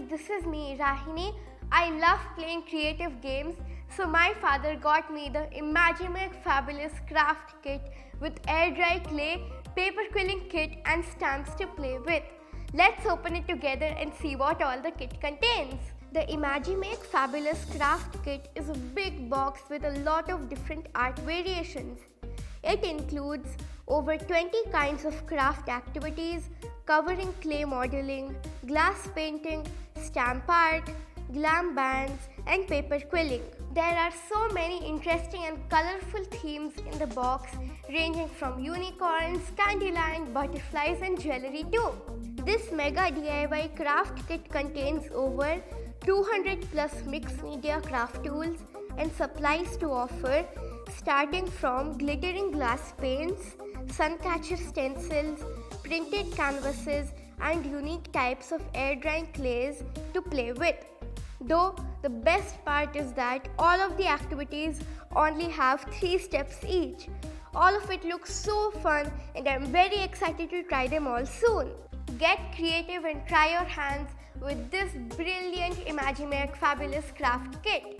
this is me, Rahini. I love playing creative games, so my father got me the Imagimake Fabulous Craft Kit with air dry clay, paper quilling kit and stamps to play with. Let's open it together and see what all the kit contains. The Imagimake Fabulous Craft Kit is a big box with a lot of different art variations. It includes over 20 kinds of craft activities covering clay modeling, glass painting, stamp art, glam bands, and paper quilling. There are so many interesting and colorful themes in the box, ranging from unicorns, candyland, butterflies, and jewelry too. This mega DIY craft kit contains over 200 plus mixed media craft tools and supplies to offer, starting from glittering glass paints, sun catcher stencils, printed canvases, and unique types of air drying clays to play with. Though the best part is that all of the activities only have 3 steps each. All of it looks so fun and I'm very excited to try them all soon. Get creative and try your hands with this brilliant Imagimake Fabulous Craft Kit.